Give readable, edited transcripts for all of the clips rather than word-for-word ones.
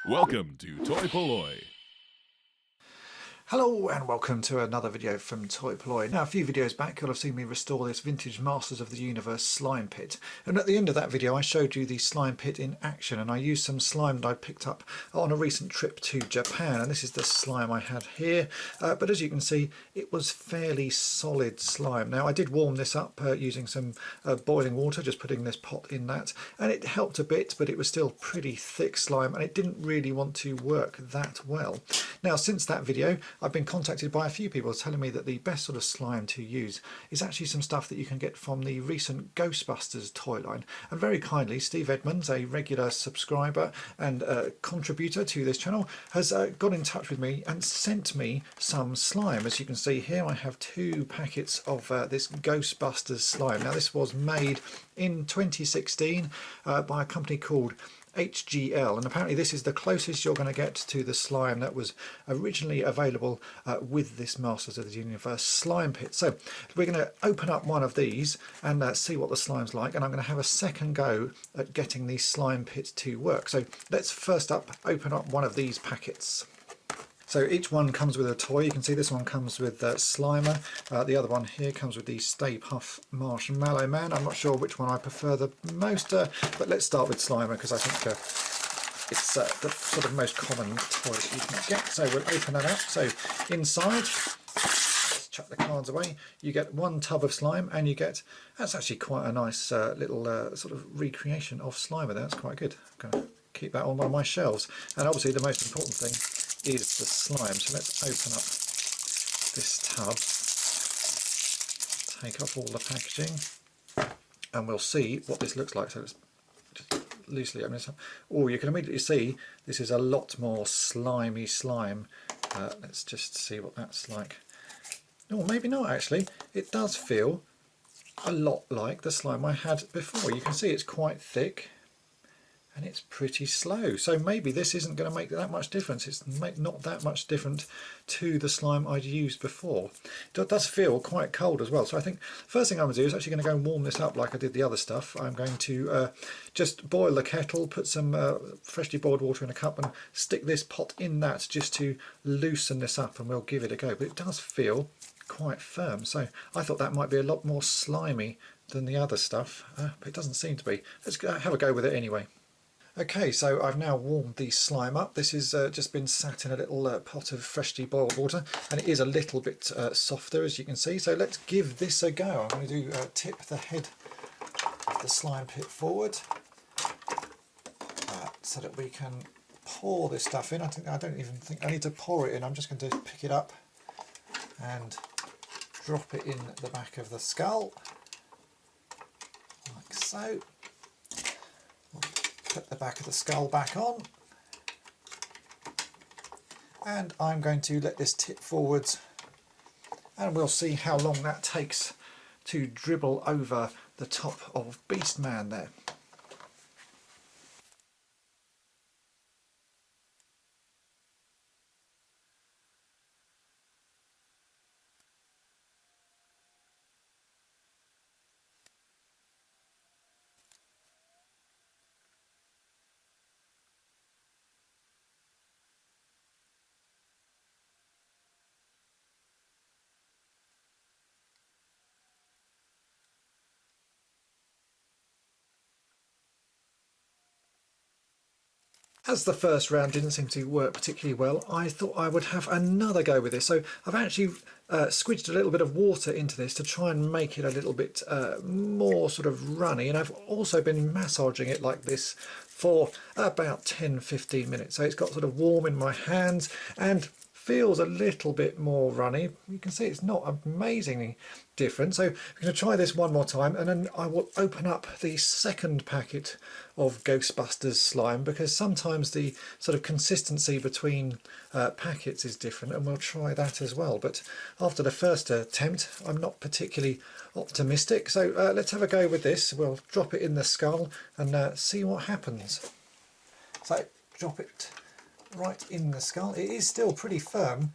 Welcome to toy-polloi. Hello and welcome to another video from toy-polloi. Now a few videos back you'll have seen me restore this vintage Masters of the Universe slime pit, and at the end of that video I showed you the slime pit in action, and I used some slime that I picked up on a recent trip to Japan, and this is the slime I had here, but as you can see it was fairly solid slime. Now I did warm this up using some boiling water, just putting this pot in that, and it helped a bit, but it was still pretty thick slime and it didn't really want to work that well. Now since that video I've been contacted by a few people telling me that the best sort of slime to use is actually some stuff that you can get from the recent Ghostbusters toy line, and very kindly Steve Edmonds, a regular subscriber and contributor to this channel, has got in touch with me and sent me some slime. As you can see here I have 2 packets of this Ghostbusters slime. Now this was made in 2016 by a company called HGL, and apparently this is the closest you're going to get to the slime that was originally available with this Masters of the Universe slime pit. So we're going to open up one of these and see what the slime's like, and I'm going to have a second go at getting the slime pit to work. So let's first up open up one of these packets. So each one comes with a toy. You can see this one comes with Slimer, the other one here comes with the Stay Puft Marshmallow Man. I'm not sure which one I prefer the most, but let's start with Slimer because I think it's the sort of most common toy that you can get. So we'll open that up. So inside, let's chuck the cards away, you get 1 tub of slime, and you get, that's actually quite a nice little sort of recreation of Slimer. That's quite good. I'm going to keep that on one of my shelves. And obviously the most important thing is the slime. So let's open up this tub, take off all the packaging, and we'll see what this looks like. So let's just loosely open this up. Oh, you can immediately see this is a lot more slimy slime. Let's just see what that's like. Oh, maybe not actually. It does feel a lot like the slime I had before. You can see it's quite thick and it's pretty slow, so maybe this isn't going to make that much difference. It's not that much different to the slime I'd used before. It does feel quite cold as well, so I think first thing I'm going to do is actually going to go and warm this up like I did the other stuff. I'm going to just boil the kettle, put some freshly boiled water in a cup and stick this pot in that just to loosen this up, and we'll give it a go. But it does feel quite firm, so I thought that might be a lot more slimy than the other stuff, but it doesn't seem to be. Let's have a go with it anyway. Okay, so I've now warmed the slime up. This has just been sat in a little pot of freshly boiled water, and it is a little bit softer, as you can see. So let's give this a go. I'm going to tip the head of the slime pit forward so that we can pour this stuff in. I don't even think I need to pour it in. I'm just going to pick it up and drop it in the back of the skull, like so. Put the back of the skull back on, and I'm going to let this tip forwards, and we'll see how long that takes to dribble over the top of Beastman there. As the first round didn't seem to work particularly well, I thought I would have another go with this. So I've actually squidged a little bit of water into this to try and make it a little bit more sort of runny, and I've also been massaging it like this for about 10-15 minutes. So it's got sort of warm in my hands and feels a little bit more runny. You can see it's not amazingly different. So we're going to try this one more time, and then I will open up the second packet of Ghostbusters slime, because sometimes the sort of consistency between packets is different, and we'll try that as well. But after the first attempt I'm not particularly optimistic, so let's have a go with this. We'll drop it in the skull and see what happens. So drop it right in the skull. It is still pretty firm.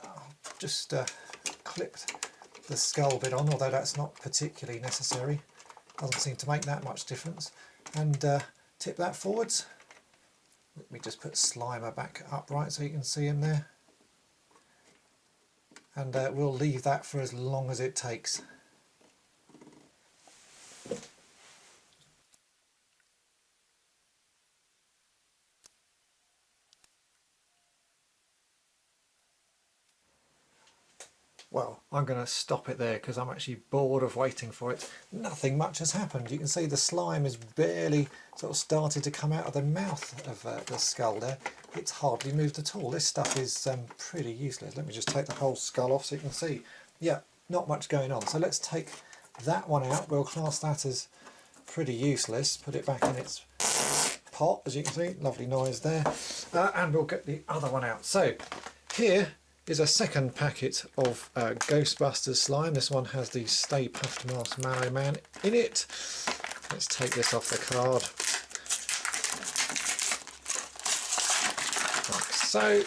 I've just clipped the skull bit on, although that's not particularly necessary. Doesn't seem to make that much difference. And tip that forwards. Let me just put Slimer back upright so you can see him there. And we'll leave that for as long as it takes. Well, I'm going to stop it there because I'm actually bored of waiting for it. Nothing much has happened. You can see the slime has barely sort of started to come out of the mouth of the skull there. It's hardly moved at all. This stuff is pretty useless. Let me just take the whole skull off so you can see. Yeah, not much going on. So let's take that one out. We'll class that as pretty useless. Put it back in its pot, as you can see. Lovely noise there. And we'll get the other one out. So here is a second packet of Ghostbusters slime. This one has the Stay Puft Marshmallow Man in it. Let's take this off the card. Like so.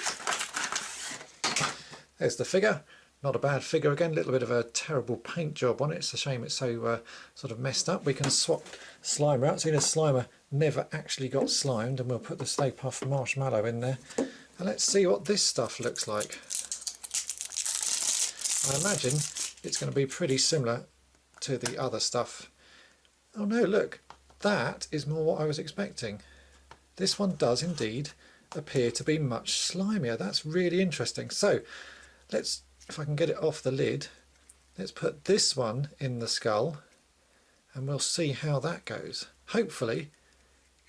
There's the figure. Not a bad figure again, a little bit of a terrible paint job on it. It's a shame it's so sort of messed up. We can swap Slimer out. So Slimer never actually got slimed, and we'll put the Stay Puft Marshmallow in there. And let's see what this stuff looks like. I imagine it's going to be pretty similar to the other stuff. Oh no, look, that is more what I was expecting. This one does indeed appear to be much slimier. That's really interesting. So let's, if I can get it off the lid, let's put this one in the skull and we'll see how that goes. Hopefully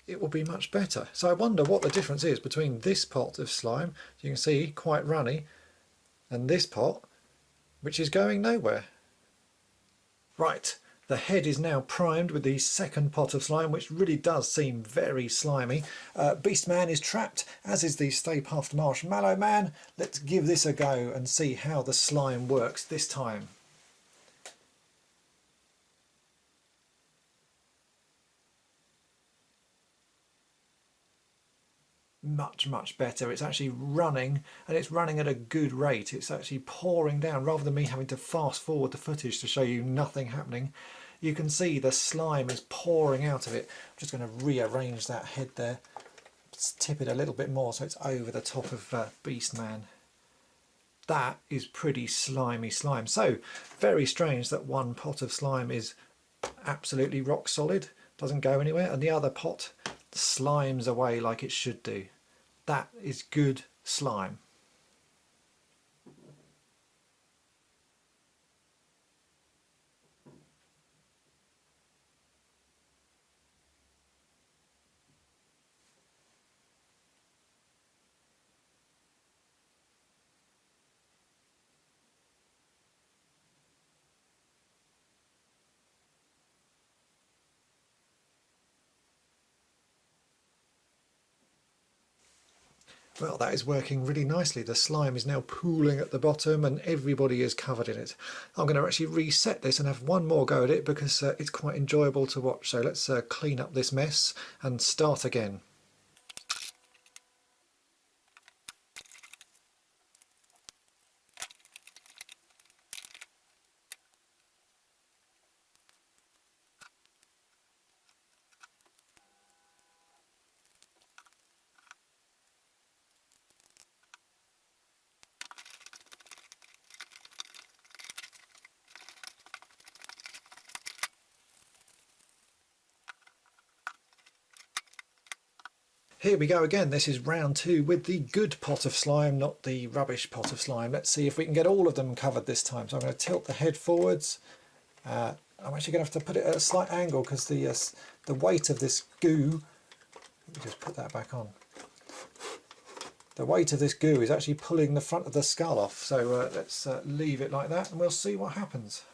it will be much better. So I wonder what the difference is between this pot of slime, you can see quite runny, and this pot, which is going nowhere. Right, the head is now primed with the second pot of slime, which really does seem very slimy. Beastman is trapped, as is the Stay Puft Marshmallow Man. Let's give this a go and see how the slime works this time. Much better. It's actually running, and it's running at a good rate. It's actually pouring down rather than me having to fast forward the footage to show you nothing happening. You can see the slime is pouring out of it. I'm just going to rearrange that head there, just tip it a little bit more so it's over the top of Beastman. That is pretty slimy slime. So very strange that one pot of slime is absolutely rock solid, doesn't go anywhere, and the other pot slimes away like it should do. That is good slime. Well, that is working really nicely. The slime is now pooling at the bottom and everybody is covered in it. I'm going to actually reset this and have one more go at it because it's quite enjoyable to watch. So let's clean up this mess and start again. Here we go again. This is round 2 with the good pot of slime, not the rubbish pot of slime. Let's see if we can get all of them covered this time. So I'm going to tilt the head forwards. I'm actually going to have to put it at a slight angle because the weight of this goo, let me just put that back on. The weight of this goo is actually pulling the front of the skull off. So let's leave it like that and we'll see what happens.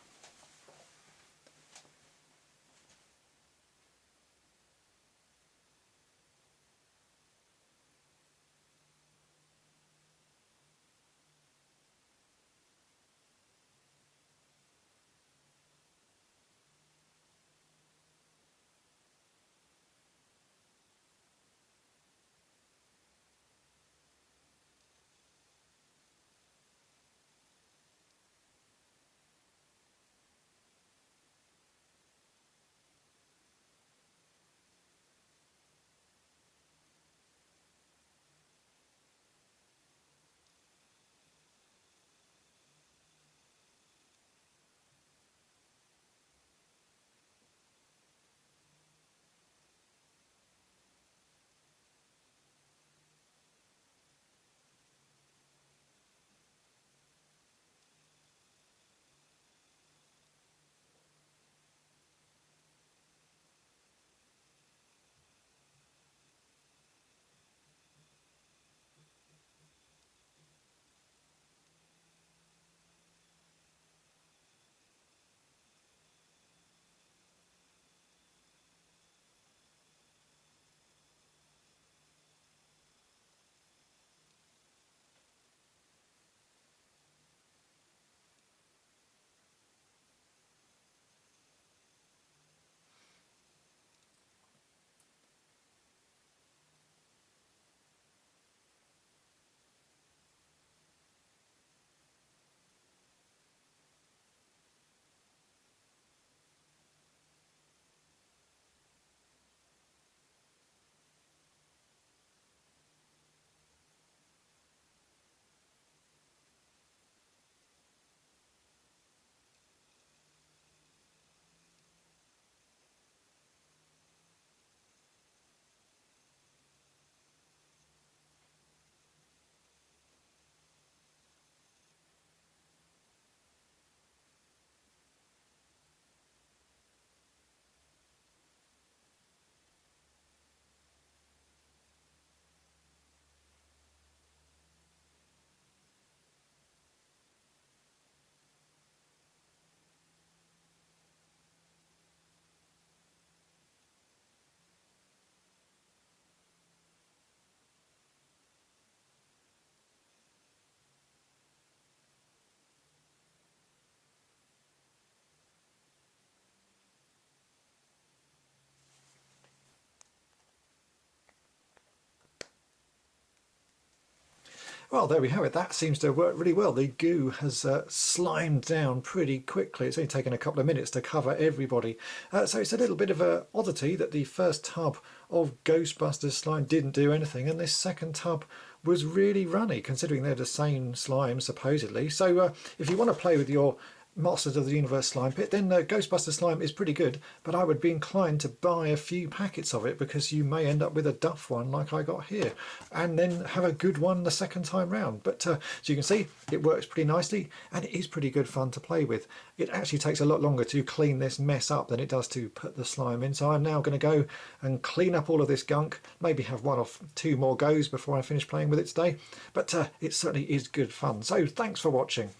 Well, there we have it. That seems to work really well. The goo has slimed down pretty quickly. It's only taken a couple of minutes to cover everybody. So it's a little bit of an oddity that the first tub of Ghostbusters slime didn't do anything, and this second tub was really runny, considering they're the same slime supposedly. So if you want to play with your Masters of the Universe slime pit, then Ghostbuster slime is pretty good, but I would be inclined to buy a few packets of it, because you may end up with a duff one like I got here, and then have a good one the second time round. But as you can see, it works pretty nicely, and it is pretty good fun to play with. It actually takes a lot longer to clean this mess up than it does to put the slime in, so I'm now going to go and clean up all of this gunk, maybe have one or two more goes before I finish playing with it today. But it certainly is good fun. So thanks for watching.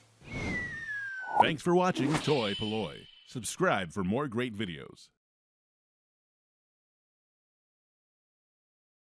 Thanks for watching Toy-polloi. Subscribe for more great videos.